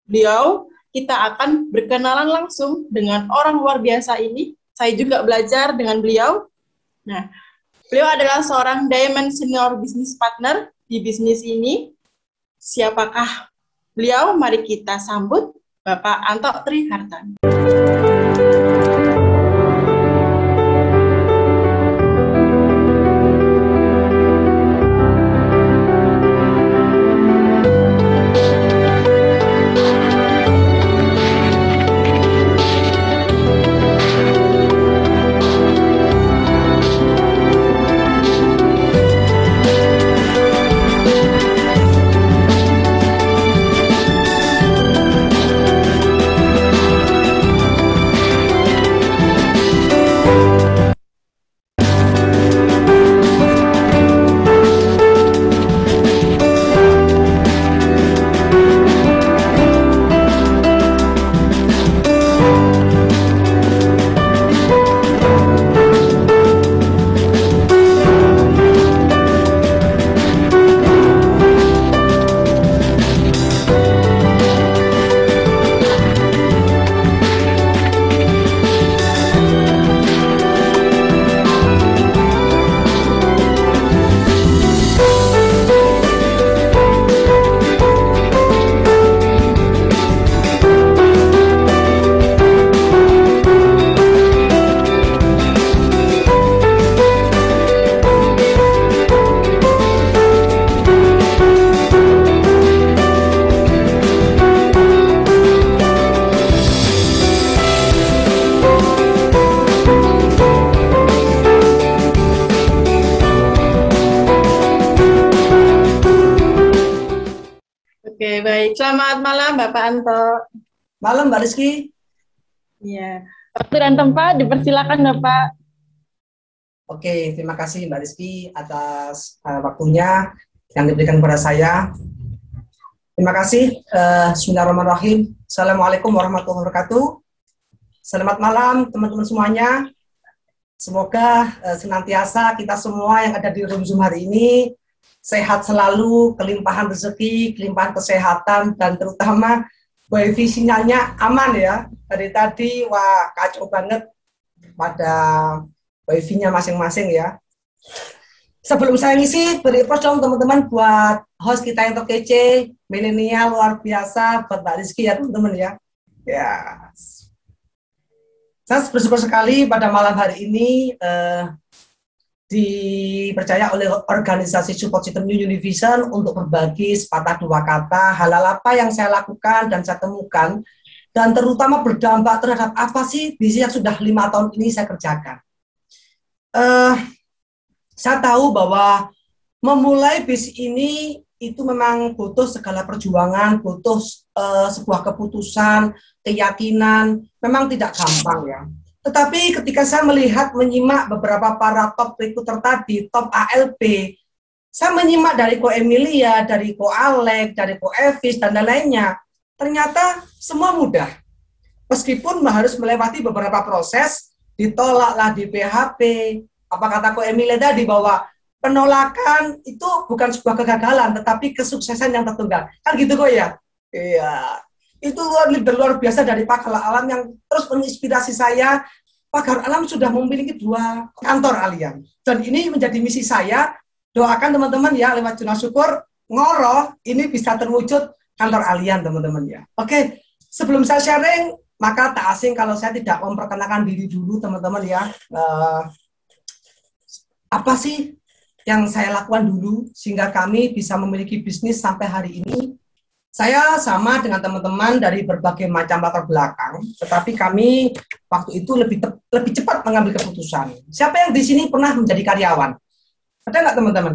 beliau, kita akan berkenalan langsung dengan orang luar biasa ini. Saya juga belajar dengan beliau. Nah, beliau adalah seorang Diamond Senior Business Partner di bisnis ini. Siapakah beliau? Mari kita sambut Bapak Anto Trihartan. Oke, baik. Selamat malam, Bapak Anto. Malam, Mbak Rizky. Ya, waktu dan tempat dipersilakan, Bapak. Oke, terima kasih Mbak Rizky atas waktunya yang diberikan kepada saya. Terima kasih. Bismillahirrahmanirrahim. Assalamualaikum warahmatullahi wabarakatuh. Selamat malam, teman-teman semuanya. Semoga senantiasa kita semua yang ada di room Zoom hari ini sehat selalu, kelimpahan rezeki, kelimpahan kesehatan, dan terutama wifi sinyalnya aman ya. Dari tadi, wah kacau banget pada wifi-nya masing-masing ya. Sebelum saya ngisi, beri post dong teman-teman buat host kita yang terkece, milenial luar biasa, buat Mbak Rizky ya teman-teman ya. Ya, saya bersyukur sekali pada malam hari ini dipercaya oleh organisasi Support System New Univision untuk berbagi sepatah dua kata hal-hal apa yang saya lakukan dan saya temukan, dan terutama berdampak terhadap apa sih bisnis yang sudah 5 tahun ini saya kerjakan. Saya tahu bahwa memulai bisnis ini itu memang butuh segala perjuangan, butuh sebuah keputusan, keyakinan, memang tidak gampang ya. Tetapi ketika saya melihat, menyimak beberapa para top recruiter tadi, top ALP, saya menyimak dari Ko Emilia, dari Ko Alek, dari Ko Evis, dan lain-lainnya, ternyata semua mudah. Meskipun harus melewati beberapa proses, ditolaklah di PHP, apa kata Ko Emilia tadi, bahwa penolakan itu bukan sebuah kegagalan, tetapi kesuksesan yang tertunggal. Kan gitu kok ya? Iya. Itu luar biasa dari Pak Alam yang terus menginspirasi saya. Pak Alam sudah memiliki 2 kantor Alian, dan ini menjadi misi saya. Doakan teman-teman ya, lewat Jurnal Syukur Ngoroh ini bisa terwujud kantor Alian teman-teman ya. Oke, sebelum saya sharing, maka tak asing kalau saya tidak memperkenalkan diri dulu teman-teman ya. Apa sih yang saya lakukan dulu sehingga kami bisa memiliki bisnis sampai hari ini? Saya sama dengan teman-teman dari berbagai macam latar belakang, tetapi kami waktu itu lebih cepat mengambil keputusan. Siapa yang di sini pernah menjadi karyawan? Ada nggak teman-teman?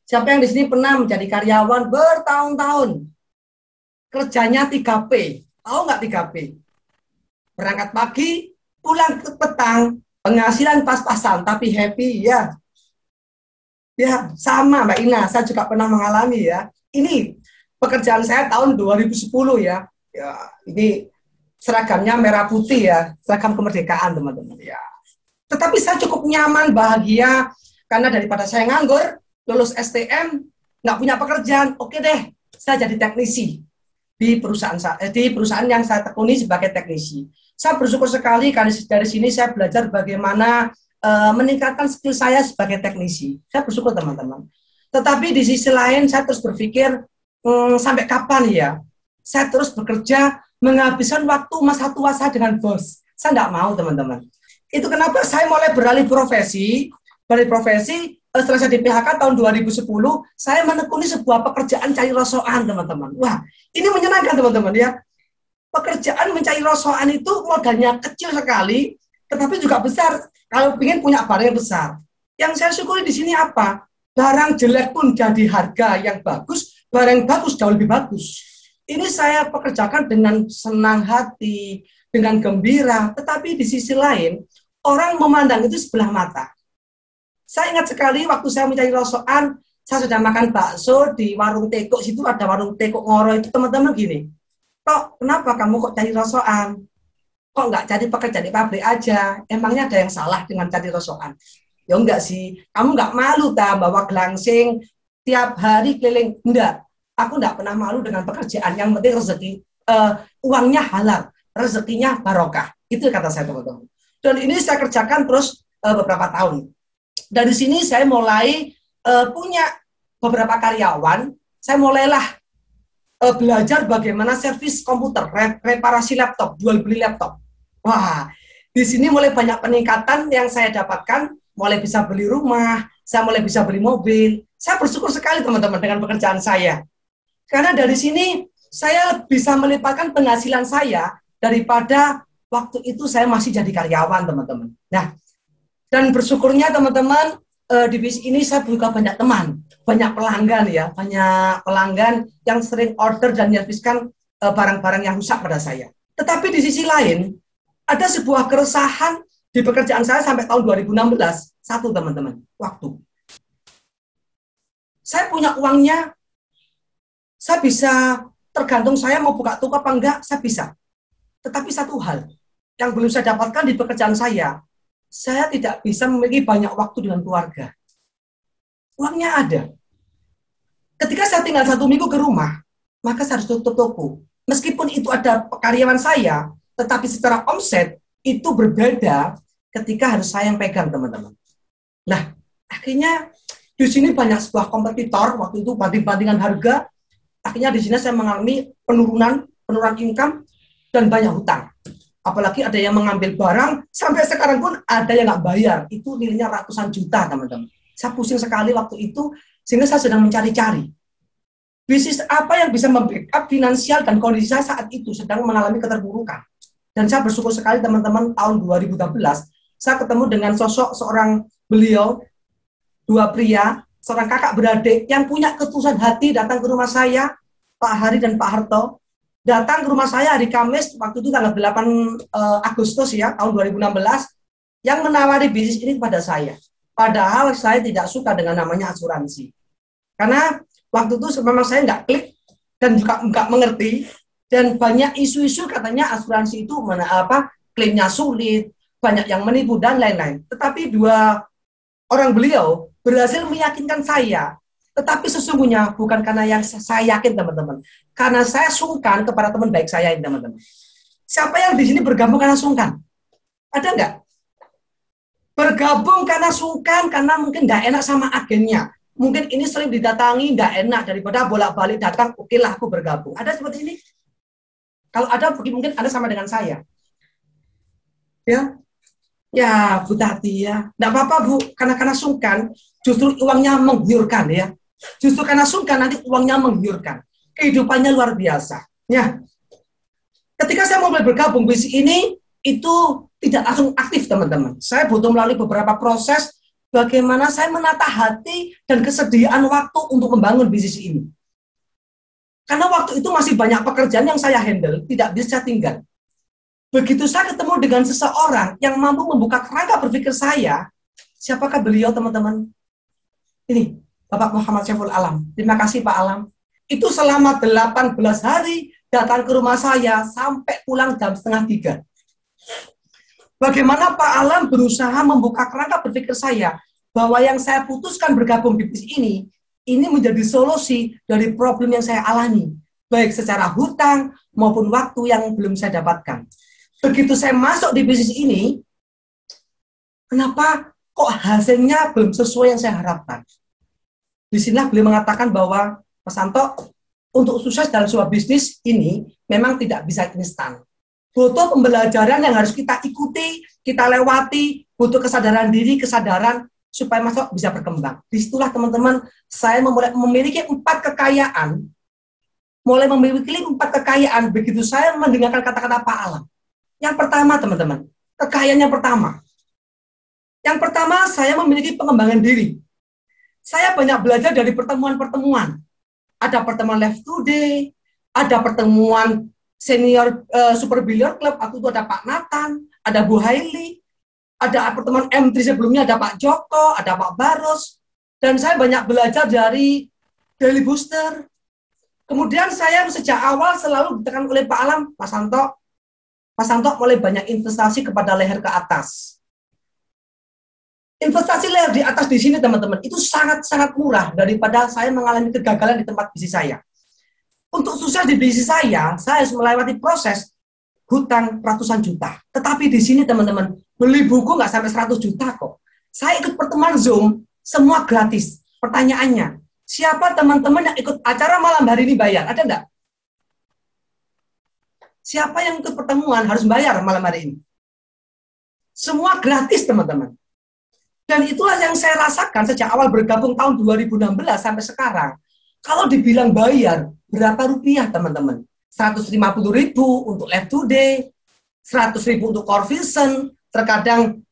Siapa yang di sini pernah menjadi karyawan bertahun-tahun? Kerjanya 3P. Tahu nggak 3P? Berangkat pagi, pulang ke petang, penghasilan pas-pasan, tapi happy ya. Ya, sama Mbak Ina, saya juga pernah mengalami ya. Ini pekerjaan saya tahun 2010 ya. Ya, ini seragamnya merah putih ya, seragam kemerdekaan teman-teman ya. Tetapi saya cukup nyaman, bahagia, karena daripada saya nganggur, lulus STM, nggak punya pekerjaan, oke deh, saya jadi teknisi. di perusahaan yang saya tekuni sebagai teknisi. Saya bersyukur sekali karena dari sini saya belajar bagaimana meningkatkan skill saya sebagai teknisi. Saya bersyukur teman-teman. Tetapi di sisi lain saya terus berpikir sampai kapan ya saya terus bekerja menghabiskan waktu masa tua saya dengan bos. Saya tidak mau teman-teman. Itu kenapa saya mulai beralih profesi. Setelah saya di PHK tahun 2010, saya menekuni sebuah pekerjaan cari rosokan, teman-teman. Wah, ini menyenangkan, teman-teman ya. Pekerjaan mencari rosokan itu modalnya kecil sekali, tetapi juga besar. Kalau ingin punya barang yang besar. Yang saya syukuri di sini apa? Barang jelek pun jadi harga yang bagus, barang yang bagus jauh lebih bagus. Ini saya pekerjakan dengan senang hati, dengan gembira, tetapi di sisi lain, orang memandang itu sebelah mata. Saya ingat sekali waktu saya mencari rosokan, saya sudah makan bakso di warung teko, situ ada warung teko ngoro itu teman-teman gini. Tok, kenapa kamu kok cari rosokan? Kok nggak cari pekerja di pabrik aja? Emangnya ada yang salah dengan cari rosokan? Ya enggak sih, kamu nggak malu bawa gelangsing tiap hari keliling? Enggak, aku nggak pernah malu dengan pekerjaan, yang penting rezeki, uangnya halal, rezekinya barokah. Itu kata saya teman-teman. Dan ini saya kerjakan terus beberapa tahun. Dari sini saya mulai punya beberapa karyawan, saya mulailah belajar bagaimana servis komputer, reparasi laptop, jual beli laptop. Wah, di sini mulai banyak peningkatan yang saya dapatkan, mulai bisa beli rumah, saya mulai bisa beli mobil. Saya bersyukur sekali teman-teman dengan pekerjaan saya. Karena dari sini saya bisa melipatkan penghasilan saya daripada waktu itu saya masih jadi karyawan, teman-teman. Nah, dan bersyukurnya teman-teman, di bisnis ini saya juga banyak teman, banyak pelanggan ya, banyak pelanggan yang sering order dan serviskan barang-barang yang rusak pada saya. Tetapi di sisi lain, ada sebuah keresahan di pekerjaan saya sampai tahun 2016. Satu teman-teman, waktu. Saya punya uangnya, saya bisa, tergantung saya mau buka toko apa enggak, saya bisa. Tetapi satu hal yang belum saya dapatkan di pekerjaan saya tidak bisa memiliki banyak waktu dengan keluarga. Uangnya ada. Ketika saya tinggal 1 minggu ke rumah, maka saya harus tutup toko. Meskipun itu ada karyawan saya, tetapi secara omset itu berbeda ketika harus saya yang pegang, teman-teman. Nah, akhirnya di sini banyak sebuah kompetitor, waktu itu banding-bandingan harga, akhirnya di sini saya mengalami penurunan income dan banyak hutang. Apalagi ada yang mengambil barang, sampai sekarang pun ada yang nggak bayar. Itu nilainya ratusan juta, teman-teman. Saya pusing sekali waktu itu, sehingga saya sedang mencari-cari. Bisnis apa yang bisa membackup finansial dan kondisi saya saat itu sedang mengalami keterpurukan. Dan saya bersyukur sekali, teman-teman, tahun 2013, saya ketemu dengan sosok seorang beliau, 2 pria, seorang kakak beradik yang punya ketulusan hati datang ke rumah saya, Pak Hari dan Pak Harto. Datang ke rumah saya hari Kamis, waktu itu tanggal 8 Agustus ya, tahun 2016, yang menawari bisnis ini kepada saya. Padahal saya tidak suka dengan namanya asuransi. Karena waktu itu memang saya nggak klik dan juga nggak mengerti, dan banyak isu-isu katanya asuransi itu klaimnya sulit, banyak yang menipu dan lain-lain. Tetapi 2 orang beliau berhasil meyakinkan saya. Tetapi sesungguhnya bukan karena yang saya yakin, teman-teman. Karena saya sungkan kepada teman baik saya ini, teman-teman. Siapa yang di sini bergabung karena sungkan? Ada nggak? Bergabung karena sungkan, karena mungkin nggak enak sama agennya. Mungkin ini sering didatangi, nggak enak, daripada bolak-balik datang, oke lah aku bergabung. Ada seperti ini? Kalau ada, mungkin ada sama dengan saya. Ya, Bu Tati ya. Nggak apa-apa, Bu. Karena sungkan, justru uangnya menggiurkan ya. Justru karena sungkan nanti uangnya menggiurkan. Kehidupannya luar biasa. Ya. Ketika saya mulai bergabung bisnis ini, itu tidak langsung aktif, teman-teman. Saya butuh melalui beberapa proses bagaimana saya menata hati dan kesediaan waktu untuk membangun bisnis ini. Karena waktu itu masih banyak pekerjaan yang saya handle, tidak bisa tinggal. Begitu saya ketemu dengan seseorang yang mampu membuka kerangka berpikir saya, siapakah beliau, teman-teman? Ini, Bapak Muhammad Syaiful Alam. Terima kasih, Pak Alam. Itu selama 18 hari datang ke rumah saya sampai pulang jam 2:30. Bagaimana Pak Alam berusaha membuka kerangka berpikir saya bahwa yang saya putuskan bergabung di bisnis ini menjadi solusi dari problem yang saya alami. baik secara hutang maupun waktu yang belum saya dapatkan. Begitu saya masuk di bisnis ini, kenapa kok hasilnya belum sesuai yang saya harapkan? Di sinilah beliau mengatakan bahwa, Mas Santo, untuk sukses dalam sebuah bisnis ini memang tidak bisa instan. Butuh pembelajaran yang harus kita ikuti, kita lewati, butuh kesadaran diri, kesadaran supaya masuk bisa berkembang. Disitulah teman-teman, saya memiliki 4 kekayaan, begitu saya mendengarkan kata-kata Pak Alam. Yang pertama, teman-teman, kekayaan yang pertama. Yang pertama, saya memiliki pengembangan diri. Saya banyak belajar dari pertemuan-pertemuan. Ada pertemuan Left Today, ada pertemuan senior Super Billiard Club, waktu itu ada Pak Nathan, ada Bu Haili, ada pertemuan M3 sebelumnya, ada Pak Joko, ada Pak Baros, dan saya banyak belajar dari Daily Booster. Kemudian saya sejak awal selalu ditekan oleh Pak Alam, Mas Santo mulai banyak investasi kepada leher ke atas. Investasi leher di atas di sini teman-teman, itu sangat-sangat murah daripada saya mengalami kegagalan di tempat bisnis saya. Untuk sukses di bisnis saya harus melewati proses hutang ratusan juta. Tetapi di sini teman-teman, beli buku nggak sampai 100 juta kok. Saya ikut pertemuan Zoom, semua gratis. Pertanyaannya, siapa teman-teman yang ikut acara malam hari ini bayar? Ada enggak? Siapa yang ikut pertemuan harus bayar malam hari ini? Semua gratis teman-teman. Dan itulah yang saya rasakan sejak awal bergabung tahun 2016 sampai sekarang. Kalau dibilang bayar, berapa rupiah teman-teman? 150.000 untuk Left Today, 100.000 untuk Core Vision, terkadang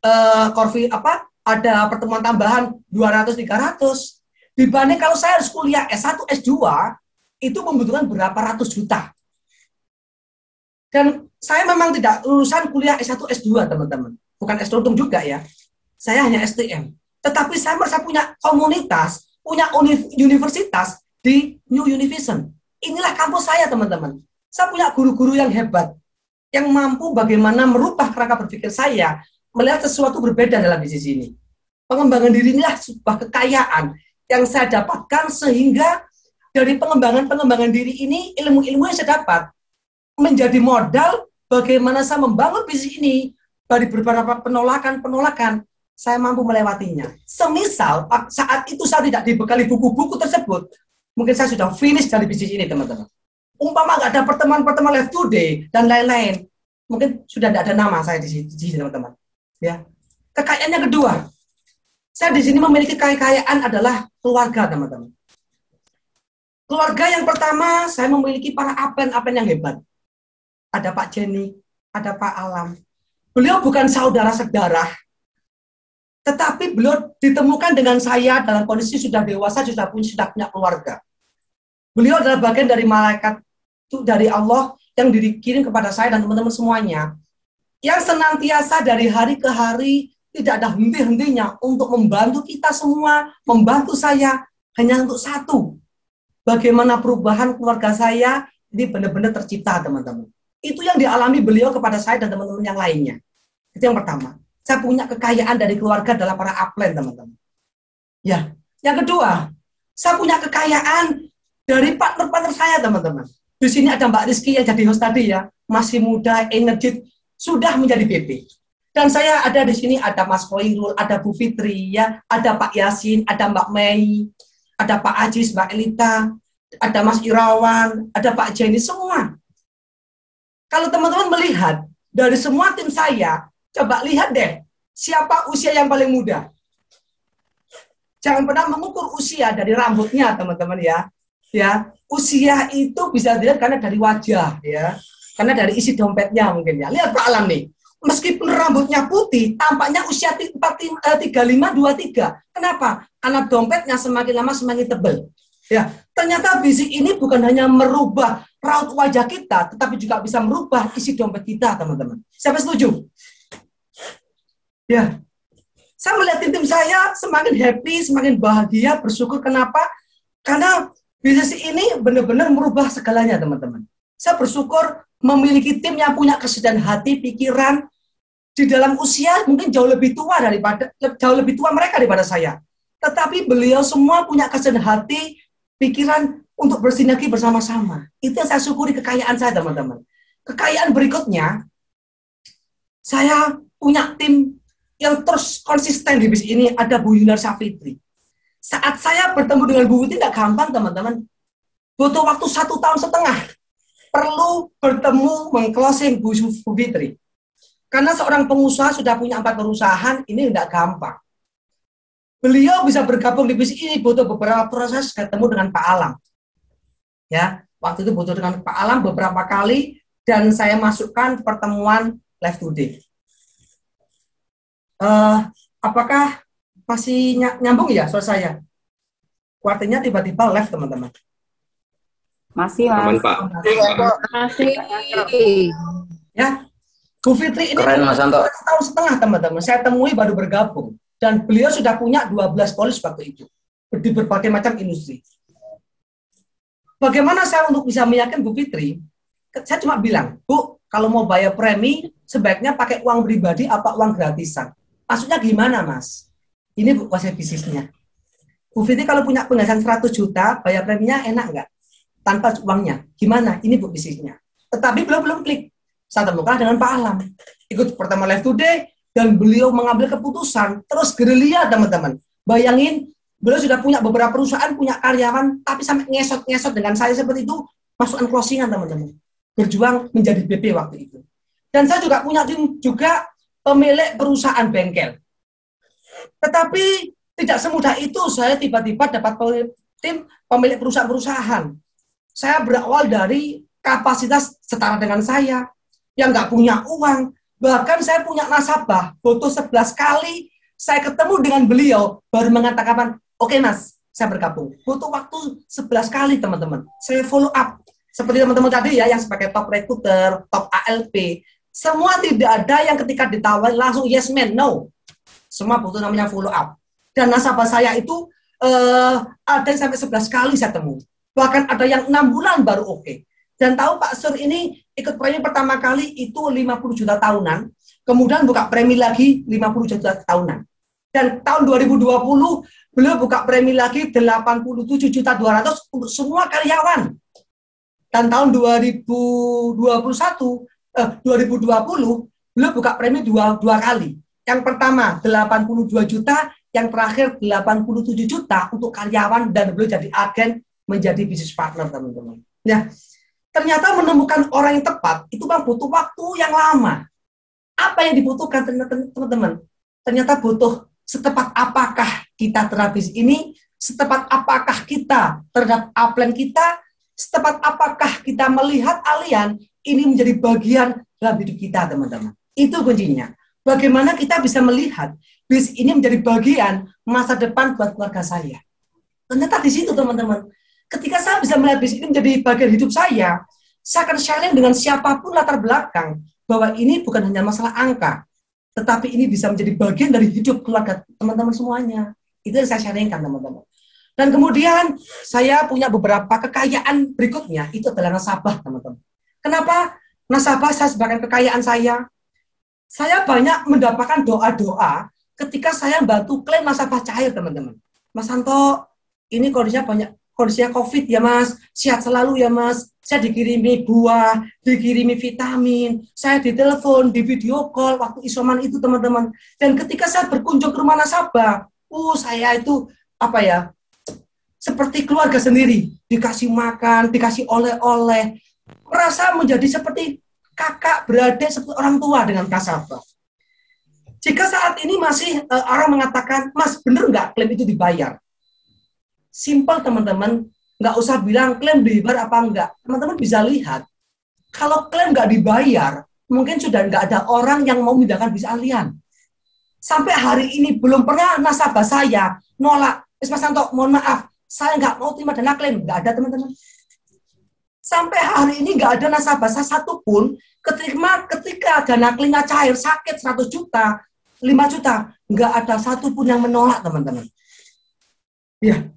ada pertemuan tambahan 200-300. Dibanding kalau saya harus kuliah S1, S2, itu membutuhkan berapa ratus juta. Dan saya memang tidak lulusan kuliah S1, S2 teman-teman. Bukan S1 juga ya. Saya hanya STM. Tetapi saya merasa punya komunitas, punya universitas di New Univision. Inilah kampus saya teman-teman. Saya punya guru-guru yang hebat, yang mampu bagaimana merubah kerangka berpikir saya, melihat sesuatu berbeda dalam bisnis ini. Pengembangan diri inilah sebuah kekayaan yang saya dapatkan, sehingga dari pengembangan diri ini, ilmu-ilmu yang saya dapat menjadi modal bagaimana saya membangun bisnis ini. Dari beberapa penolakan, saya mampu melewatinya. Semisal saat itu saya tidak dibekali buku-buku tersebut, mungkin saya sudah finish dari bisnis ini, teman-teman. Umpama nggak ada pertemuan-pertemuan Left Today dan lain-lain, mungkin sudah tidak ada nama saya di sini, teman-teman. Ya. Kekayaan yang kedua, saya di sini memiliki kekayaan adalah keluarga, teman-teman. Keluarga yang pertama, saya memiliki para apen-apen yang hebat. Ada Pak Jenny, ada Pak Alam. Beliau bukan saudara sedarah, tetapi beliau ditemukan dengan saya dalam kondisi sudah dewasa, sudah punya keluarga. Beliau adalah bagian dari malaikat dari Allah yang dikirim kepada saya dan teman-teman semuanya, yang senantiasa dari hari ke hari tidak ada henti-hentinya untuk membantu kita semua, membantu saya hanya untuk satu. Bagaimana perubahan keluarga saya ini benar-benar tercipta, teman-teman. Itu yang dialami beliau kepada saya dan teman-teman yang lainnya. Itu yang pertama. Saya punya kekayaan dari keluarga adalah para upline, teman-teman. Ya, yang kedua, saya punya kekayaan dari partner-partner saya, teman-teman. Di sini ada Mbak Rizky yang jadi host tadi ya, masih muda, energi, sudah menjadi BP. Dan saya ada di sini, ada Mas Khoirul, ada Bu Fitri, ya, ada Pak Yasin, ada Mbak Mei, ada Pak Ajis, Mbak Elita, ada Mas Irawan, ada Pak Jenny, semua. Kalau teman-teman melihat dari semua tim saya, coba lihat deh, siapa usia yang paling muda. Jangan pernah mengukur usia dari rambutnya, teman-teman ya. Ya, usia itu bisa dilihat karena dari wajah, ya. Karena dari isi dompetnya mungkin ya. Lihat Pak Alam nih, meskipun rambutnya putih, tampaknya usia 35-23. Kenapa? Karena dompetnya semakin lama semakin tebal. Ya, ternyata bisnis ini bukan hanya merubah raut wajah kita, tetapi juga bisa merubah isi dompet kita, teman-teman. Siapa setuju? Ya, saya melihat tim saya semakin happy, semakin bahagia, bersyukur. Kenapa? Karena bisnis ini benar-benar merubah segalanya, teman-teman. Saya bersyukur memiliki tim yang punya kesediaan hati, pikiran, di dalam usia mungkin jauh lebih tua mereka daripada saya. Tetapi beliau semua punya kesediaan hati, pikiran untuk bersinergi bersama-sama. Itu yang saya syukuri kekayaan saya, teman-teman. Kekayaan berikutnya, saya punya tim yang terus konsisten di bisnis ini, ada Bu Yunar Safitri. Saat saya bertemu dengan Bu Fitri, tidak gampang, teman-teman. Butuh waktu 1,5 tahun perlu bertemu mengclosing Bu Fitri. Karena seorang pengusaha sudah punya 4 perusahaan, ini tidak gampang. Beliau bisa bergabung di bisnis ini butuh beberapa proses ketemu dengan Pak Alam. Ya, waktu itu butuh dengan Pak Alam beberapa kali dan saya masukkan pertemuan live today. Apakah masih nyambung ya suara saya? Kuartinya tiba-tiba live, teman-teman. Masih, Mas. Aman, Pak. Masih. Ya, Bu Fitri ini Keren, Mas Santo. 1,5 tahun, teman-teman. Saya temui baru bergabung. Dan beliau sudah punya 12 polis waktu itu. Di berbagai macam industri. Bagaimana saya untuk bisa meyakinkan Bu Fitri? Saya cuma bilang, Bu, kalau mau bayar premi, sebaiknya pakai uang pribadi apa uang gratisan. Maksudnya gimana, Mas? Ini Bu konsep bisnisnya. Bu Fitri kalau punya penghasilan 100 juta, bayar preminya enak nggak? Tanpa uangnya. Gimana? Ini Bu bisnisnya. Tetapi belum klik. Saya temukan dengan Pak Alam. Ikut pertama live today, dan beliau mengambil keputusan, terus gerilya, teman-teman. Bayangin, beliau sudah punya beberapa perusahaan, punya karyawan, tapi sampai ngesot-ngesot dengan saya seperti itu, masukkan closingan, teman-teman. Berjuang menjadi BP waktu itu. Dan saya juga punya tim juga pemilik perusahaan bengkel. Tetapi tidak semudah itu saya tiba-tiba dapat tim pemilik perusahaan-perusahaan. Saya berawal dari kapasitas setara dengan saya, yang nggak punya uang. Bahkan saya punya nasabah, butuh 11 kali saya ketemu dengan beliau, baru mengatakan, oke, Mas, saya bergabung. Butuh waktu 11 kali, teman-teman. Saya follow up. Seperti teman-teman tadi ya, yang sebagai top recruiter, top ALP. Semua tidak ada yang ketika ditawari langsung yes man, no. Semua butuh namanya follow up. Dan nasabah saya itu ada yang sampai 11 kali saya temui. Bahkan ada yang 6 bulan baru oke. Dan tahu Pak Sur ini ikut premi pertama kali itu 50 juta tahunan, kemudian buka premi lagi 50 juta tahunan. Dan tahun 2020 beliau buka premi lagi 87 juta 200 untuk semua karyawan. Dan tahun 2020 beliau buka premi dua kali. Yang pertama 82 juta, yang terakhir 87 juta untuk karyawan, dan beliau jadi agen menjadi bisnis partner, teman-teman. Nah, ternyata menemukan orang yang tepat itu Bang butuh waktu yang lama. Apa yang dibutuhkan, teman-teman? Ternyata butuh setepat apakah kita terhadap bisnis ini, setepat apakah kita terhadap upline kita, setepat apakah kita melihat alian ini menjadi bagian dalam hidup kita, teman-teman. Itu kuncinya. Bagaimana kita bisa melihat bisnis ini menjadi bagian masa depan buat keluarga saya. Ternyata di situ, teman-teman. Ketika saya bisa melihat bisnis ini menjadi bagian hidup saya akan sharing dengan siapapun latar belakang bahwa ini bukan hanya masalah angka, tetapi ini bisa menjadi bagian dari hidup keluarga teman-teman semuanya. Itu yang saya sharingkan, teman-teman. Dan kemudian saya punya beberapa kekayaan berikutnya, itu adalah nasabah, teman-teman. Kenapa nasabah saya sebagai kekayaan saya? Saya banyak mendapatkan doa-doa ketika saya bantu klaim nasabah cair, teman-teman. Mas Santo, ini kondisinya COVID ya Mas, sehat selalu ya Mas, saya dikirimi buah, dikirimi vitamin, saya ditelepon, di video call waktu isoman itu, teman-teman. Dan ketika saya berkunjung ke rumah nasabah, saya itu seperti keluarga sendiri, dikasih makan, dikasih oleh-oleh, merasa menjadi seperti kakak, beradik, seperti orang tua dengan nasabah. Jika saat ini masih orang mengatakan, Mas bener nggak klaim itu dibayar? Simpel, teman-teman, nggak usah bilang klaim dibayar apa enggak. Teman-teman bisa lihat, kalau klaim nggak dibayar, mungkin sudah nggak ada orang yang mau memindahkan bisnis alian. Sampai hari ini belum pernah nasabah saya nolak, Mas Santo, mohon maaf, saya nggak mau terima dana klaim. Nggak ada, teman-teman. Sampai hari ini nggak ada nasabah saya satupun ketika dana klaimnya cair, sakit 100 juta, 5 juta, nggak ada satupun yang menolak, teman-teman. Ya.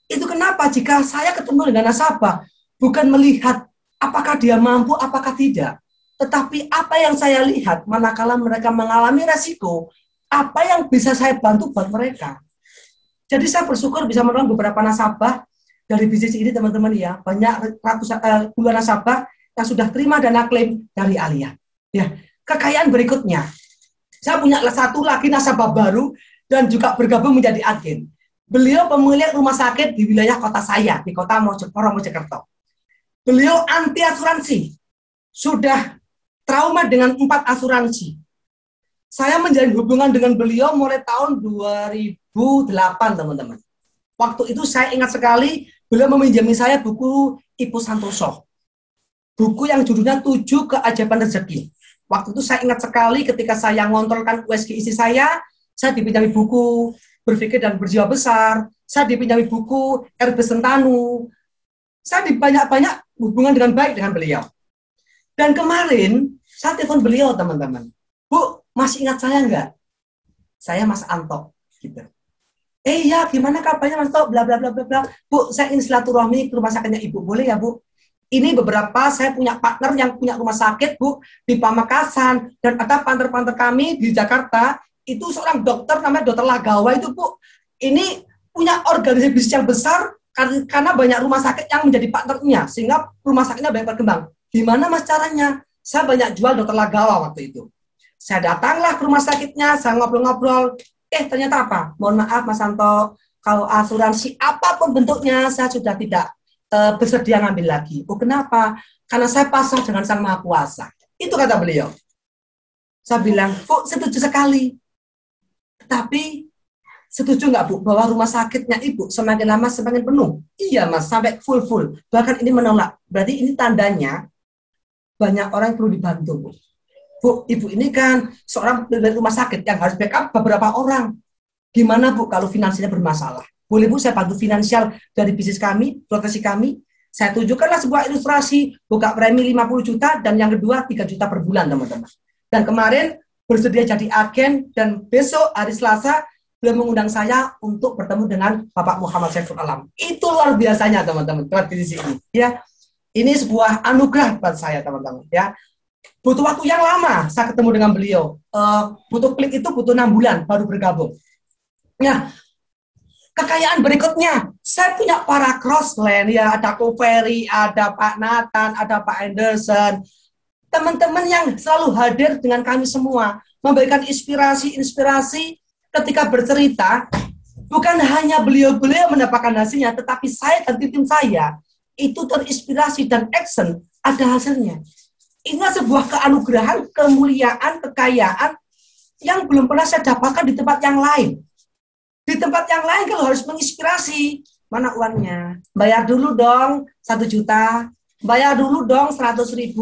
Itu kenapa jika saya ketemu dengan nasabah, bukan melihat apakah dia mampu, apakah tidak. Tetapi apa yang saya lihat, manakala mereka mengalami resiko, apa yang bisa saya bantu buat mereka. Jadi saya bersyukur bisa menolong beberapa nasabah, dari bisnis ini teman-teman ya, banyak puluhan nasabah yang sudah terima dana klaim dari Alia. Ya, kekayaan berikutnya, saya punya satu lagi nasabah baru dan juga bergabung menjadi agen. Beliau pemilik rumah sakit di wilayah kota saya, di kota Mojokerto. Beliau anti asuransi, sudah trauma dengan 4 asuransi. Saya menjalin hubungan dengan beliau mulai tahun 2008, teman-teman. Waktu itu saya ingat sekali, beliau meminjami saya buku Ibu Santoso. Buku yang judulnya 7 Keajaiban Rezeki. Waktu itu saya ingat sekali ketika saya ngontrolkan USG isi saya dipinjami buku Berpikir dan Berjiwa Besar, saya dipinjami buku RB Sentanu, saya banyak hubungan dengan baik dengan beliau. Dan kemarin, saya telepon beliau, teman-teman. Bu, masih ingat saya enggak? Saya Mas Anto, gitu. Iya, gimana kabarnya Mas Anto? Bla bla bla bla bla. Bu, saya ingin silaturahmi ke rumah sakitnya Ibu, boleh ya Bu? Ini beberapa saya punya partner yang punya rumah sakit, Bu, di Pamekasan, dan ada partner-partner kami di Jakarta. Itu seorang dokter namanya Dokter Lagawa itu, Bu. Ini punya organisasi bisnis yang besar karena banyak rumah sakit yang menjadi partnernya, sehingga rumah sakitnya banyak berkembang. Gimana Mas caranya? Saya banyak jual Dokter Lagawa waktu itu. Saya datanglah ke rumah sakitnya, saya ngobrol-ngobrol. Ternyata apa? Mohon maaf Mas Santo, kalau asuransi apapun bentuknya saya sudah tidak bersedia ngambil lagi. Oh kenapa? Karena saya pasrah dengan Sang Maha Kuasa. Itu kata beliau. Saya bilang, Bu, setuju sekali. Tapi setuju nggak Bu bahwa rumah sakitnya Ibu semakin lama semakin penuh? Iya Mas, sampai full. Bahkan ini menolak. Berarti ini tandanya banyak orang yang perlu dibantu, Bu. Bu, Ibu ini kan seorang dari rumah sakit yang harus backup beberapa orang. Gimana Bu kalau finansialnya bermasalah? Boleh Bu saya bantu finansial dari bisnis kami, profesi kami? Saya tunjukkanlah sebuah ilustrasi, buka premi 50 juta dan yang kedua 3 juta per bulan, teman-teman. Dan kemarin bersedia jadi agen dan besok hari Selasa beliau mengundang saya untuk bertemu dengan Bapak Muhammad Saiful Alam. Itu luar biasanya teman-teman, buat di sini. Ya, ini sebuah anugerah buat saya teman-teman. Ya, butuh waktu yang lama saya ketemu dengan beliau. Butuh klik itu butuh 6 bulan baru bergabung. Nah, kekayaan berikutnya, saya punya para crossland ya, ada Ko Ferry, ada Pak Nathan, ada Pak Anderson. Teman-teman yang selalu hadir dengan kami semua, memberikan inspirasi ketika bercerita, bukan hanya beliau-beliau mendapatkan hasilnya, tetapi saya dan tim saya, itu terinspirasi dan action, ada hasilnya. Ini sebuah keanugerahan, kemuliaan, kekayaan, yang belum pernah saya dapatkan di tempat yang lain. Di tempat yang lain kalau harus menginspirasi, mana uangnya? Bayar dulu dong 1 juta, bayar dulu dong 100.000.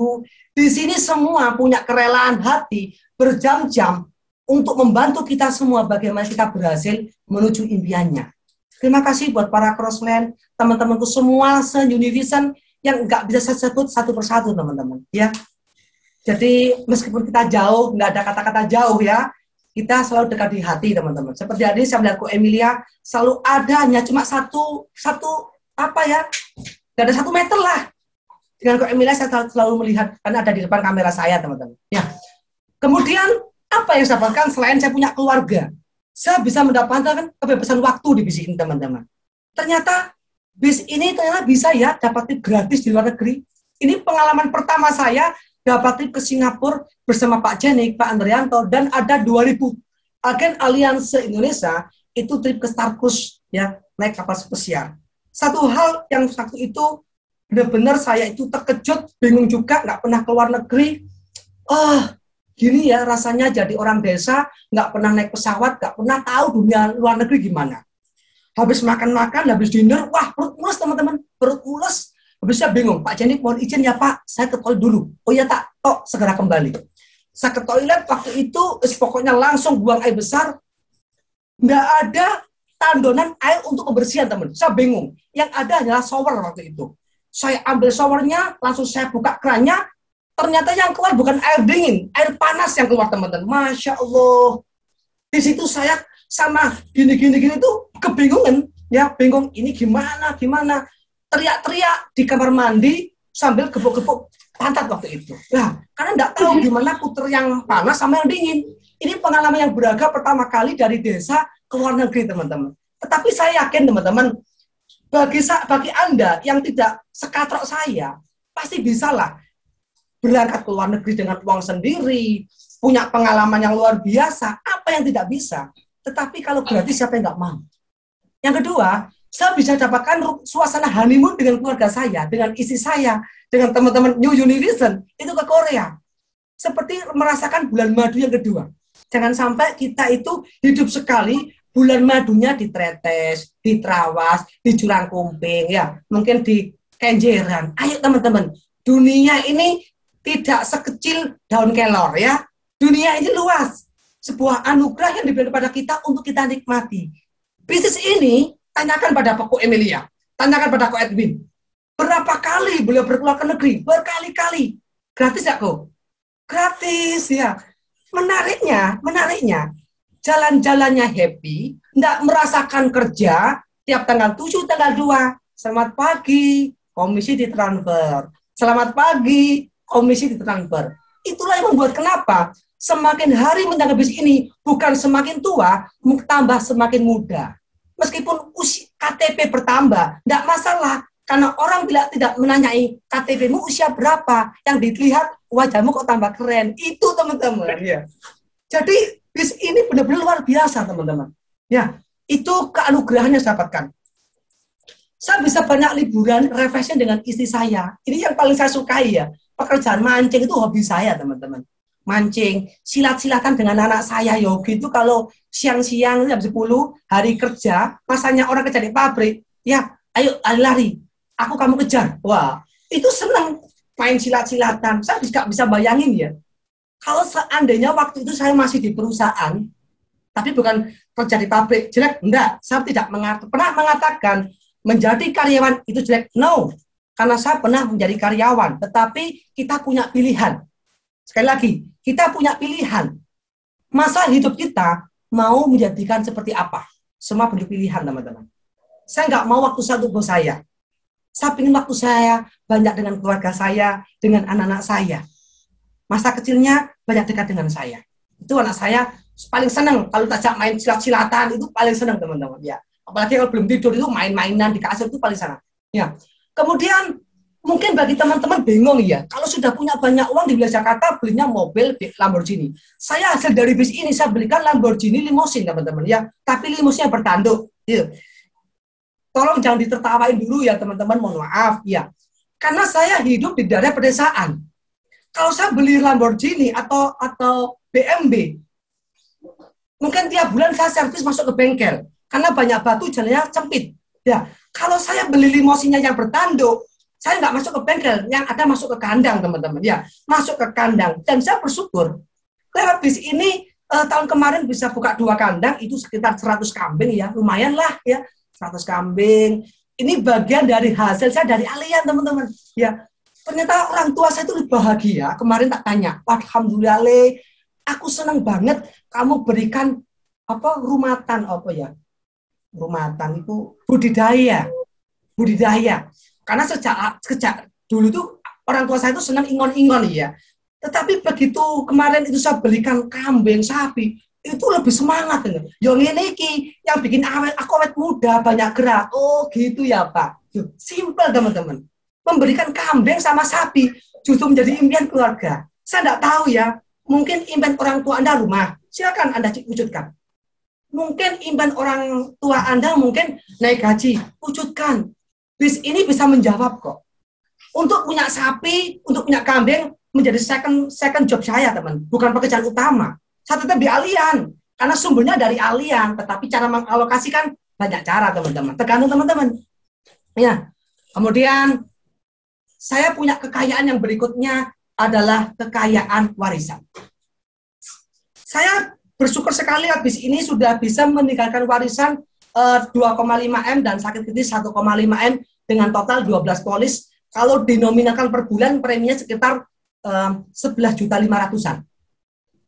Di sini semua punya kerelaan hati berjam-jam untuk membantu kita semua bagaimana kita berhasil menuju impiannya. Terima kasih buat para crossland, teman-temanku semua se-Univision yang nggak bisa saya sebut satu persatu teman-teman. Ya, jadi meskipun kita jauh, nggak ada kata-kata jauh ya, kita selalu dekat di hati teman-teman. Seperti hari ini saya melihat Ko Emilia selalu ada hanya cuma satu apa ya, nggak ada 1 meter lah. Dengan Ko Emilia saya selalu melihat karena ada di depan kamera saya teman-teman. Ya. Kemudian apa yang saya dapatkan selain saya punya keluarga, saya bisa mendapatkan kebebasan waktu di bis ini teman-teman. Ternyata bis ini ternyata bisa ya dapat tip gratis di luar negeri. Ini pengalaman pertama saya dapat trip ke Singapura bersama Pak Jenik, Pak Andrianto, dan ada 2.000 agen Alianse Indonesia itu trip ke Star Cruise ya, naik kapal spesial. Satu hal yang waktu itu benar-benar saya itu terkejut, bingung juga, nggak pernah keluar negeri. Gini ya rasanya jadi orang desa, nggak pernah naik pesawat, nggak pernah tahu dunia luar negeri gimana. Habis makan-makan, habis dinner, wah perut mulus teman-teman, perut mulus. Habis saya bingung, Pak Jenik mohon izin ya Pak, saya ke toilet dulu. Oh iya tak, segera kembali. Saya ke toilet waktu itu, pokoknya langsung buang air besar, nggak ada tandonan air untuk kebersihan teman. Saya bingung, yang ada hanyalah shower waktu itu. Saya ambil showernya, langsung saya buka kerannya, ternyata yang keluar bukan air dingin, air panas yang keluar teman-teman. Masya Allah. Di situ saya sama gini tuh kebingungan, ya bingung ini gimana. Teriak-teriak di kamar mandi sambil gepuk-gepuk pantat waktu itu. Nah, karena nggak tahu gimana puter yang panas sama yang dingin. Ini pengalaman yang beragam pertama kali dari desa ke luar negeri teman-teman. Tetapi saya yakin teman-teman, Bagi Anda yang tidak sekatrok saya, pasti bisalah berangkat ke luar negeri dengan uang sendiri, punya pengalaman yang luar biasa. Apa yang tidak bisa? Tetapi kalau gratis, siapa yang nggak mau? Yang kedua, saya bisa dapatkan suasana honeymoon dengan keluarga saya, dengan istri saya, dengan teman-teman New Univision, itu ke Korea. Seperti merasakan bulan madu yang kedua. Jangan sampai kita itu hidup sekali, bulan madunya di Tretes, di Trawas, di Jurangkumping, ya, mungkin di Kenjeran. Ayo teman-teman, dunia ini tidak sekecil daun kelor, ya. Dunia ini luas, sebuah anugerah yang diberikan kepada kita untuk kita nikmati. Bisnis ini, tanyakan pada Pak Emilia, tanyakan pada Ko Edwin. Berapa kali beliau berkeluar ke negeri? Berkali-kali. Gratis ya, Ko? Gratis, ya. Menariknya, jalan-jalannya happy, tidak merasakan kerja, tiap tanggal 7, tanggal 2, selamat pagi, komisi ditransfer. Selamat pagi, komisi ditransfer. Itulah yang membuat kenapa semakin hari menjaga bisnis ini bukan semakin tua, tambah semakin muda. Meskipun usia KTP bertambah, tidak masalah. Karena orang bila tidak menanyai KTP-mu usia berapa, yang dilihat wajahmu kok tambah keren. Itu teman-teman. Ya. Jadi bisnis ini benar-benar luar biasa teman-teman. Ya, itu keanugerahan yang saya dapatkan. Saya bisa banyak liburan, refreshing dengan istri saya. Ini yang paling saya sukai ya. Pekerjaan mancing itu hobi saya teman-teman. Mancing, silat-silatan dengan anak saya. Yogi itu kalau siang-siang jam 10, hari kerja, masanya orang kerja di pabrik, ya ayo lari. Aku kamu kejar. Wah, itu senang main silat-silatan. Saya bisa bayangin ya. Kalau seandainya waktu itu saya masih di perusahaan, tapi bukan kerja di pabrik, jelek. Enggak, saya tidak pernah mengatakan menjadi karyawan itu jelek. No, karena saya pernah menjadi karyawan. Tetapi kita punya pilihan. Sekali lagi, kita punya pilihan. Masa hidup kita mau menjadikan seperti apa? Semua punya pilihan, teman-teman. Saya nggak mau waktu saya untuk bos saya. Saya ingin waktu saya banyak dengan keluarga saya, dengan anak-anak saya. Masa kecilnya banyak dekat dengan saya. Itu anak saya paling senang kalau tajak main silat-silatan, itu paling senang teman-teman. Ya. Apalagi kalau belum tidur itu main-mainan di kasur itu paling senang. Ya. Kemudian mungkin bagi teman-teman bingung ya, kalau sudah punya banyak uang di wilayah Jakarta belinya mobil Lamborghini. Saya hasil dari bis ini saya belikan Lamborghini limousine teman-teman ya, tapi limousinnya bertanduk. Ya. Tolong jangan ditertawain dulu ya teman-teman, mohon maaf ya. Karena saya hidup di daerah pedesaan. Kalau saya beli Lamborghini atau BMW, mungkin tiap bulan saya servis masuk ke bengkel karena banyak batu jalannya sempit. Ya, kalau saya beli limousinnya yang bertanduk, saya nggak masuk ke bengkel, yang ada masuk ke kandang teman-teman. Ya, masuk ke kandang. Dan saya bersyukur lewat bis ini tahun kemarin bisa buka 2 kandang, itu sekitar 100 kambing ya, lumayan lah ya. 100 kambing. Ini bagian dari hasil saya dari alian teman-teman. Ya, ternyata orang tua saya itu bahagia. Kemarin tak tanya, alhamdulillah, aku senang banget kamu berikan rumatan ya? Rumatan itu budidaya. Karena sejak dulu tuh orang tua saya itu senang ingon-ingon ya. Tetapi begitu kemarin itu saya belikan kambing, sapi, itu lebih semangat. Yang ini yang bikin aku awet muda, banyak gerak. Oh gitu ya Pak. Simple teman-teman. Memberikan kambing sama sapi justru menjadi impian keluarga. Saya tidak tahu ya. Mungkin impian orang tua Anda rumah. Silakan Anda wujudkan. Mungkin impian orang tua Anda mungkin naik gaji. Wujudkan. Bis ini bisa menjawab kok. Untuk punya sapi, untuk punya kambing menjadi second job saya teman. Bukan pekerjaan utama. Saya tetap di alian, karena sumbernya dari alian, tetapi cara mengalokasikan banyak cara, teman-teman. Tergantung teman-teman. Ya. Kemudian saya punya kekayaan yang berikutnya adalah kekayaan warisan. Saya bersyukur sekali habis ini sudah bisa meninggalkan warisan 2,5 M dan sakit kritis 1,5 M dengan total 12 polis. Kalau dinominalkan per bulan preminya sekitar 11.500.000-an.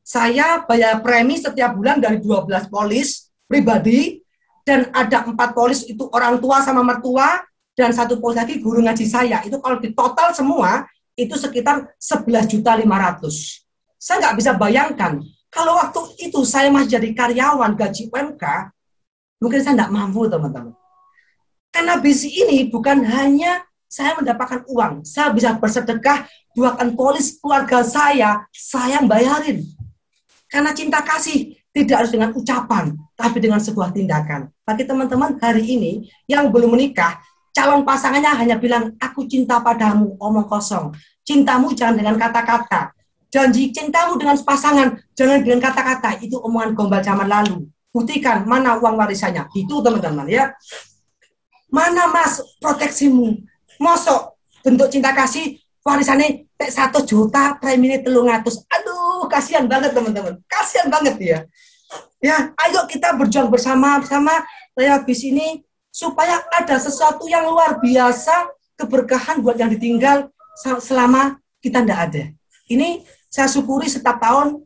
Saya bayar premi setiap bulan dari 12 polis pribadi, dan ada 4 polis itu orang tua sama mertua, dan 1 polis lagi guru ngaji saya. Itu kalau di total semua, itu sekitar 11.500.000. Saya nggak bisa bayangkan, kalau waktu itu saya masih jadi karyawan gaji UMK, mungkin saya nggak mampu teman-teman. Karena bis ini bukan hanya saya mendapatkan uang, saya bisa bersedekah, buatkan polis keluarga saya yang bayarin. Karena cinta kasih tidak harus dengan ucapan, tapi dengan sebuah tindakan. Bagi teman-teman hari ini yang belum menikah, calon pasangannya hanya bilang, aku cinta padamu, omong kosong. Cintamu jangan dengan kata-kata. Janji cintamu dengan pasangan, jangan dengan kata-kata. Itu omongan gombal zaman lalu. Buktikan mana uang warisannya. Itu teman-teman ya. Mana mas proteksimu? Mosok bentuk cinta kasih warisannya 1 juta, preminya 300. Aduh, kasihan banget teman-teman. Kasihan banget ya. Ya, ayo kita berjuang bersama-sama lewat bis ini supaya ada sesuatu yang luar biasa, keberkahan buat yang ditinggal selama kita tidak ada. Ini saya syukuri setiap tahun,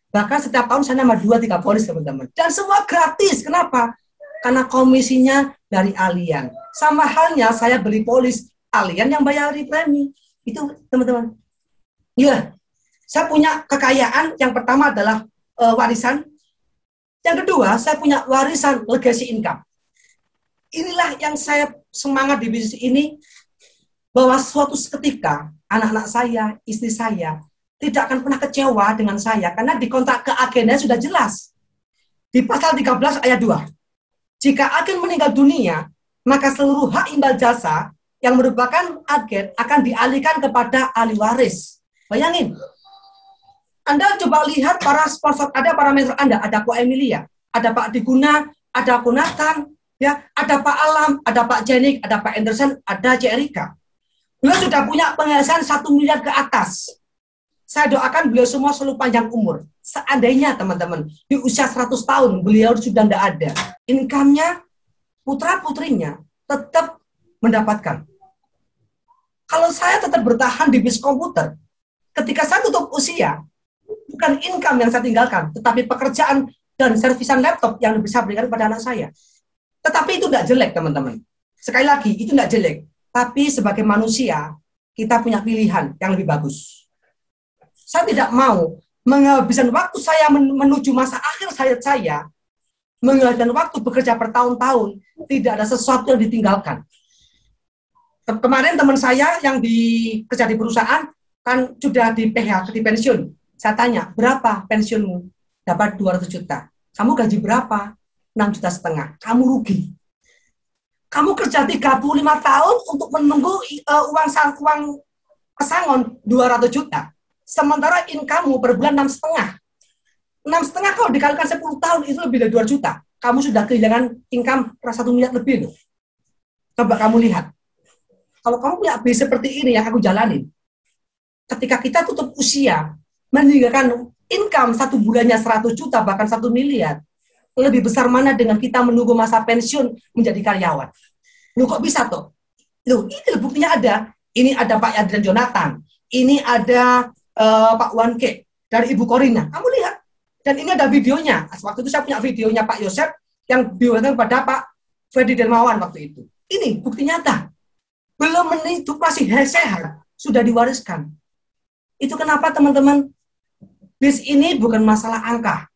bahkan setiap tahun saya nambah 2-3 polis teman-teman. Dan semua gratis. Kenapa? Karena komisinya dari Allian. Sama halnya saya beli polis, Allian yang bayari premi. Itu teman-teman. Ya, saya punya kekayaan. Yang pertama adalah warisan. Yang kedua, saya punya warisan legacy income. Inilah yang saya semangat di bisnis ini, bahwa suatu ketika anak-anak saya, istri saya, tidak akan pernah kecewa dengan saya, karena di kontrak keagennya sudah jelas. Di pasal 13 ayat 2. Jika agen meninggal dunia, maka seluruh hak imbal jasa yang merupakan agen akan dialihkan kepada ahli waris. Bayangin. Anda coba lihat para sponsor, ada parameter Anda, ada Ko Emilia, ada Pak Diguna, ada Konatan, ya, ada Pak Alam, ada Pak Jenik, ada Pak Anderson, ada C. Erika. Beliau sudah punya penghasilan 1 miliar ke atas. Saya doakan beliau semua selalu panjang umur. Seandainya teman-teman, di usia 100 tahun beliau sudah tidak ada. Income-nya, putra-putrinya tetap mendapatkan. Kalau saya tetap bertahan di bis komputer, ketika saya tutup usia, bukan income yang saya tinggalkan, tetapi pekerjaan dan servisan laptop yang bisa berikan kepada anak saya. Tetapi itu tidak jelek, teman-teman. Sekali lagi, itu tidak jelek. Tapi sebagai manusia, kita punya pilihan yang lebih bagus. Saya tidak mau menghabiskan waktu saya menuju masa akhir hayat saya, menghabiskan waktu bekerja bertahun-tahun, tidak ada sesuatu yang ditinggalkan. Kemarin teman saya yang kerja di perusahaan, kan sudah di PH, di pensiun. Saya tanya, berapa pensiunmu? Dapat 200 juta. Kamu gaji berapa? 6,5 juta. Kamu rugi. Kamu kerja 35 tahun untuk menunggu uang pesangon 200 juta. Sementara income-mu per bulan 6,5. 6,5 kalau dikalikan 10 tahun itu lebih dari 2 juta. Kamu sudah kehilangan income 1 miliar lebih loh. Coba kamu lihat. Kalau kamu punya bis seperti ini yang aku jalanin, ketika kita tutup usia, meninggalkan income 1 bulannya 100 juta, bahkan 1 miliar, lebih besar mana dengan kita menunggu masa pensiun menjadi karyawan? Loh kok bisa toh? Loh ini buktinya ada. Ini ada Pak Adrian Jonathan. Ini ada Pak Wanke dari Ibu Korina. Kamu lihat. Dan ini ada videonya. Waktu itu saya punya videonya Pak Yosef yang diwariskan kepada Pak Freddy Dermawan waktu itu. Ini bukti nyata. Belum hidup masih sehat, sudah diwariskan. Itu kenapa teman-teman? Bis ini bukan masalah angka.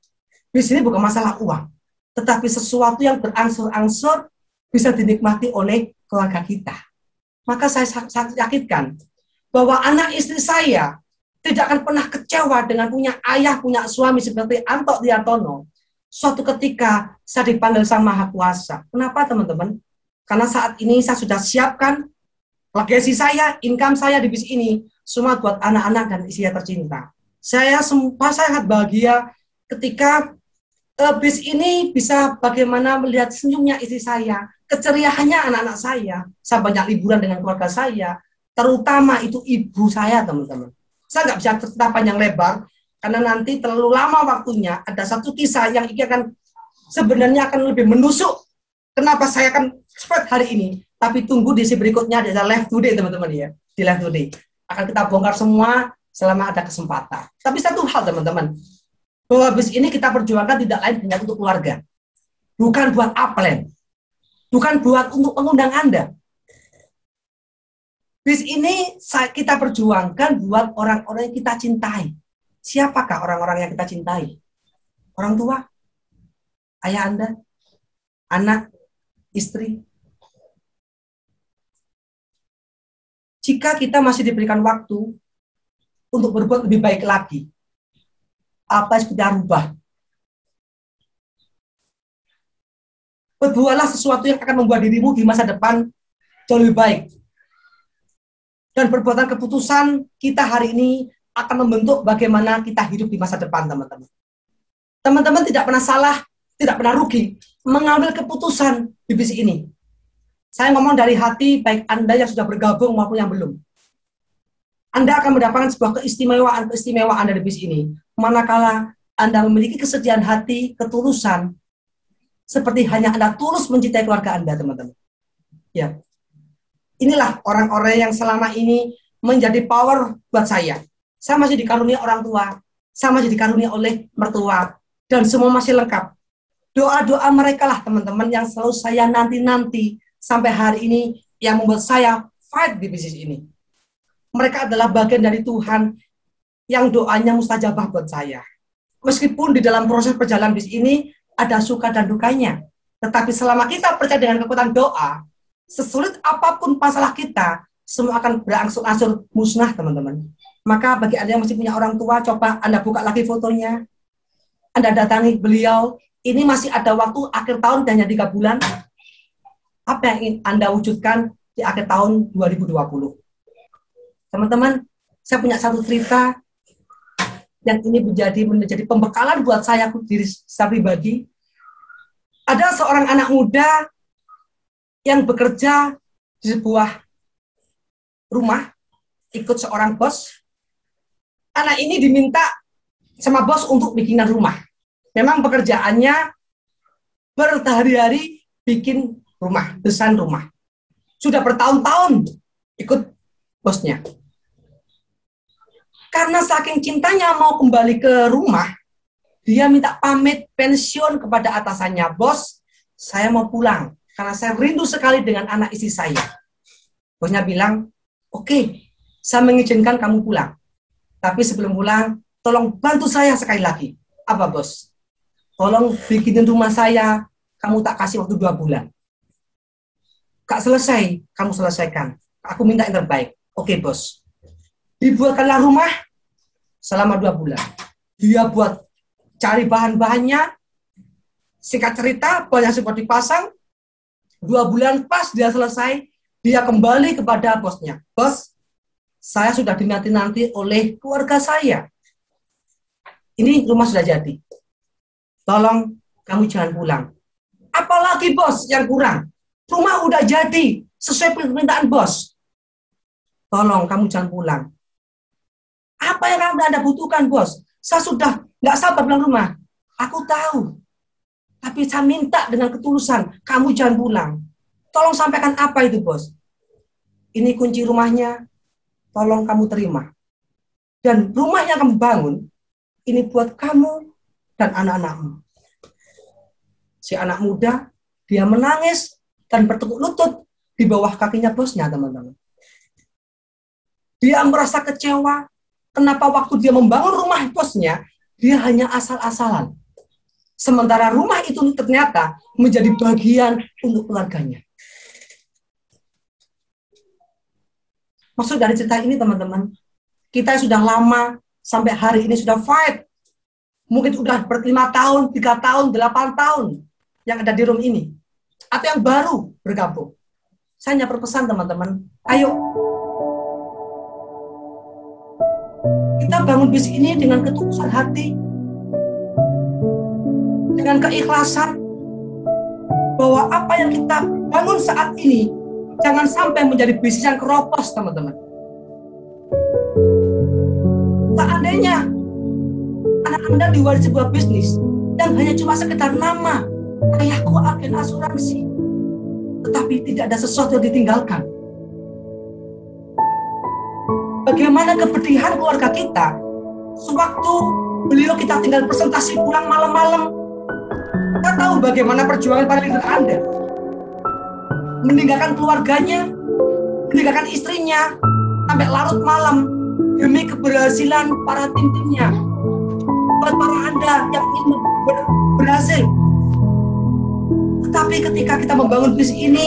Bis ini bukan masalah uang. Tetapi sesuatu yang berangsur-angsur bisa dinikmati oleh keluarga kita. Maka saya yakinkan bahwa anak istri saya tidak akan pernah kecewa dengan punya ayah, punya suami seperti Anto Diartono. Suatu ketika saya dipanggil Sang Maha Kuasa. Kenapa teman-teman? Karena saat ini saya sudah siapkan legasi saya, income saya di bis ini, semua buat anak-anak dan istri tercinta. Saya sangat bahagia ketika bis ini bisa bagaimana melihat senyumnya istri saya, keceriahannya anak-anak saya banyak liburan dengan keluarga saya, terutama itu ibu saya, teman-teman. Saya nggak bisa cerita panjang lebar, karena nanti terlalu lama waktunya. Ada satu kisah yang sebenarnya akan lebih menusuk kenapa saya akan spread hari ini. Tapi tunggu di berikutnya, ada Live Today, teman-teman ya. Di Live Today. Akan kita bongkar semua selama ada kesempatan. Tapi satu hal, teman-teman. Bahwa bis ini kita perjuangkan tidak lain hanya untuk keluarga. Bukan buat upline. Bukan buat untuk pengundang Anda. Bis ini kita perjuangkan buat orang-orang yang kita cintai. Siapakah orang-orang yang kita cintai? Orang tua? Ayah Anda? Anak? Istri? jika kita masih diberikan waktu untuk berbuat lebih baik lagi, apa yang kita rubah? Berbuatlah sesuatu yang akan membuat dirimu di masa depan jauh lebih baik. Dan perbuatan keputusan kita hari ini akan membentuk bagaimana kita hidup di masa depan, teman-teman. Teman-teman tidak pernah salah, tidak pernah rugi mengambil keputusan di bisnis ini. Saya ngomong dari hati, baik Anda yang sudah bergabung maupun yang belum. Anda akan mendapatkan sebuah keistimewaan dari bisnis ini. Manakala Anda memiliki kesediaan hati, ketulusan, seperti hanya Anda tulus mencintai keluarga Anda, teman-teman. Ya. Inilah orang-orang yang selama ini menjadi power buat saya. Saya masih dikaruniai orang tua, saya masih dikaruniai oleh mertua, dan semua masih lengkap. Doa-doa mereka lah, teman-teman, yang selalu saya nanti-nanti sampai hari ini yang membuat saya fight di bisnis ini. Mereka adalah bagian dari Tuhan yang doanya mustajabah buat saya. Meskipun di dalam proses perjalanan bisnis ini ada suka dan dukanya, tetapi selama kita percaya dengan kekuatan doa, sesulit apapun masalah kita, semua akan berangsur-angsur musnah, teman-teman. Maka bagi Anda yang masih punya orang tua, coba Anda buka lagi fotonya. Anda datangi beliau. Ini masih ada waktu akhir tahun dan hanya 3 bulan. Apa yang ingin Anda wujudkan di akhir tahun 2020? Teman-teman, saya punya satu cerita yang ini menjadi pembekalan buat saya diri saya pribadi. Ada seorang anak muda yang bekerja di sebuah rumah, ikut seorang bos. Anak ini diminta sama bos untuk bikinan rumah. Memang pekerjaannya berhari-hari bikin rumah, desain rumah. Sudah bertahun-tahun ikut bosnya. Karena saking cintanya mau kembali ke rumah, dia minta pamit pensiun kepada atasannya. Bos, saya mau pulang. Karena saya rindu sekali dengan anak istri saya. Bosnya bilang, oke, saya mengizinkan kamu pulang. Tapi sebelum pulang, tolong bantu saya sekali lagi. Apa, bos? Tolong bikinin rumah saya, kamu tak kasih waktu 2 bulan. Kak selesai, kamu selesaikan. Aku minta yang terbaik. Oke, bos. Dibuatkanlah rumah selama 2 bulan. Dia buat cari bahan-bahannya. Singkat cerita, banyak sempat dipasang. 2 bulan pas dia selesai, dia kembali kepada bosnya. Bos, saya sudah dinanti-nanti oleh keluarga saya. Ini rumah sudah jadi. Tolong kamu jangan pulang. Apalagi bos yang kurang? Rumah udah jadi, sesuai permintaan bos. Tolong kamu jangan pulang. Apa yang Anda butuhkan, bos? Saya sudah nggak sabar pulang rumah. Aku tahu. Tapi saya minta dengan ketulusan, kamu jangan pulang. Tolong sampaikan apa itu, bos? Ini kunci rumahnya, tolong kamu terima. Dan rumah yang kamu bangun, ini buat kamu dan anak-anakmu. Si anak muda, dia menangis dan bertekuk lutut di bawah kakinya bosnya, teman-teman. Dia merasa kecewa, kenapa waktu dia membangun rumah bosnya, dia hanya asal-asalan. Sementara rumah itu ternyata menjadi bagian untuk keluarganya. Maksud dari cerita ini, teman-teman, kita sudah lama sampai hari ini sudah fight. Mungkin sudah 5 tahun, 3 tahun, 8 tahun yang ada di room ini. Atau yang baru bergabung. Saya hanya berpesan, teman-teman, ayo kita bangun bisnis ini dengan ketulusan hati, dengan keikhlasan, bahwa apa yang kita bangun saat ini jangan sampai menjadi bisnis yang keropos, teman-teman. Seandainya anak Anda diwarisi sebuah bisnis yang hanya cuma sekedar nama, ayahku agen asuransi, tetapi tidak ada sesuatu yang ditinggalkan. Bagaimana kepedihan keluarga kita sewaktu beliau kita tinggal presentasi pulang malam-malam. Kita tahu bagaimana perjuangan para leader Anda. Meninggalkan keluarganya, meninggalkan istrinya, sampai larut malam, demi keberhasilan para tim-timnya. Buat para Anda yang ingin berhasil. Tetapi ketika kita membangun bisnis ini,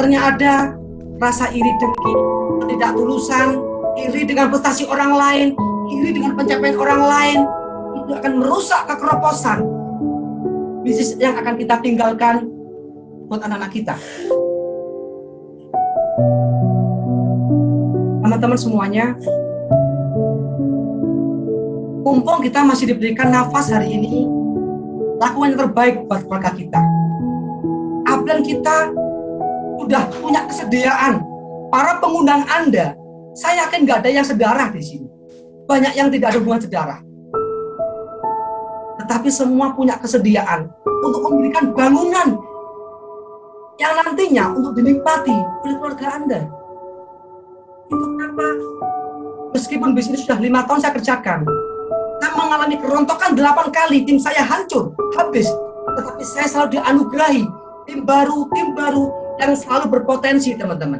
ternyata ada rasa iri dengki, Ketidaktulusan, iri dengan prestasi orang lain, iri dengan pencapaian orang lain, itu akan merusak kekeroposan bisnis yang akan kita tinggalkan buat anak-anak kita. Teman-teman semuanya, mumpung kita masih diberikan nafas hari ini, lakukan yang terbaik buat keluarga kita. Apabila kita sudah punya kesediaan, para pengundang Anda, saya yakin nggak ada yang sedarah di sini. Banyak yang tidak ada hubungan sedarah. Tetapi semua punya kesediaan untuk memberikan bangunan yang nantinya untuk dinikmati oleh keluarga Anda. Itu kenapa meskipun bisnis sudah 5 tahun saya kerjakan, saya mengalami kerontokan 8 kali, tim saya hancur, habis. Tetapi saya selalu dianugerahi tim baru yang selalu berpotensi, teman-teman.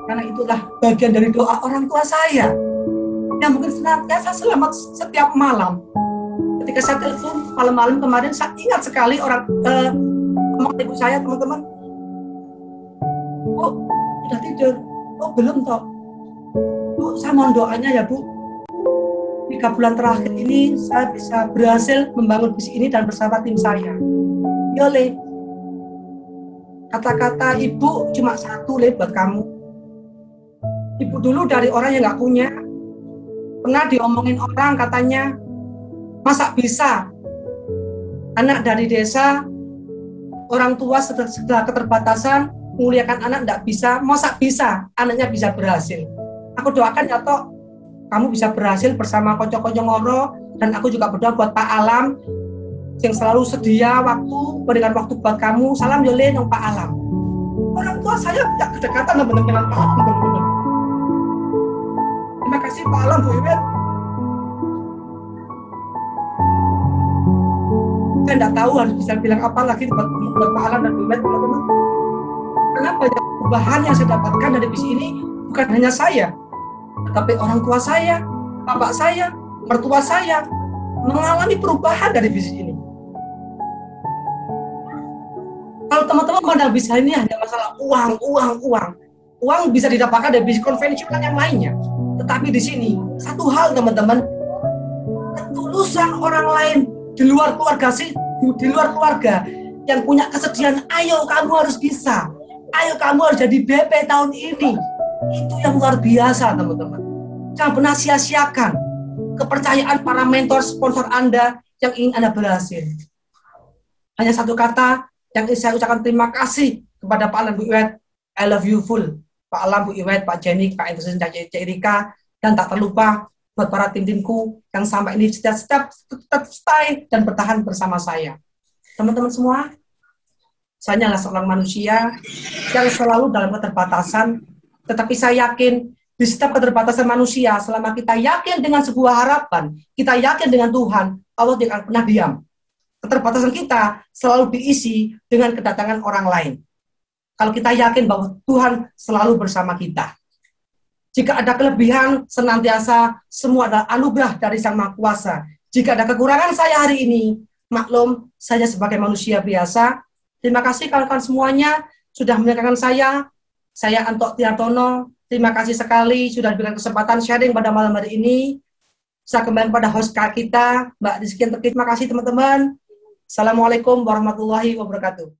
Karena itulah bagian dari doa orang tua saya yang mungkin senantiasa selamat setiap malam. Ketika saya telepon malam-malam kemarin, saya ingat sekali ngomong ibu saya, teman-teman. Bu, udah tidur? Oh, belum toh. Bu, saya mohon doanya ya, Bu. 3 bulan terakhir ini saya bisa berhasil membangun bisnis ini dan bersama tim saya. Ya, Le. Kata-kata ibu cuma satu, Le, buat kamu. Ibu dulu dari orang yang nggak punya, pernah diomongin orang katanya, masa bisa anak dari desa, orang tua setelah keterbatasan, memuliakan anak nggak bisa, masa bisa anaknya bisa berhasil. Aku doakan ya toh, kamu bisa berhasil bersama konco-konco ngoro, dan aku juga berdoa buat Pak Alam, yang selalu sedia berikan waktu buat kamu. Salam Yole yang Pak Alam. Orang tua saya tidak kedekatan dengan Pak Alam, teman-teman. Terima kasih Pak Alam, Bu Iwet. Saya tidak tahu harus bisa bilang apa lagi buat Pak Alam dan Bu Iwet, teman-teman. Karena banyak perubahan yang saya dapatkan dari bisnis ini bukan hanya saya, tetapi orang tua saya, bapak saya, mertua saya mengalami perubahan dari bisnis ini. Kalau teman-teman memandang bisnis ini hanya masalah uang bisa didapatkan dari bisnis konvensional yang lainnya. Tetapi di sini satu hal, teman-teman, ketulusan orang lain di luar keluarga yang punya kesediaan, ayo kamu harus bisa, ayo kamu harus jadi BP tahun ini. Itu yang luar biasa, teman-teman. Jangan pernah sia-siakan kepercayaan para mentor sponsor Anda yang ingin Anda berhasil. Hanya satu kata yang ingin saya ucapkan, terima kasih kepada Pak Alam, Bu Iwet. I love you full. Pak Alam, Bu Iwet, Pak Jenny, Pak Entusias, dan Cik Rika. Dan tak terlupa buat para tim-timku yang sampai ini tetap stay dan bertahan bersama saya. Teman-teman semua, saya adalah seorang manusia yang selalu dalam keterbatasan, tetapi saya yakin di setiap keterbatasan manusia, selama kita yakin dengan sebuah harapan, kita yakin dengan Tuhan, Allah tidak akan pernah diam. Keterbatasan kita selalu diisi dengan kedatangan orang lain. Kalau kita yakin bahwa Tuhan selalu bersama kita. Jika ada kelebihan, senantiasa semua adalah anugerah dari Sang Maha Kuasa. Jika ada kekurangan saya hari ini, maklum, saya sebagai manusia biasa. Terima kasih kawan-kawan semuanya sudah mendengarkan saya. Saya Antok Tiartono. Terima kasih sekali sudah diberikan kesempatan sharing pada malam hari ini. Saya kembali pada host kita, Mbak Rizky. Terima kasih teman-teman. Assalamualaikum warahmatullahi wabarakatuh.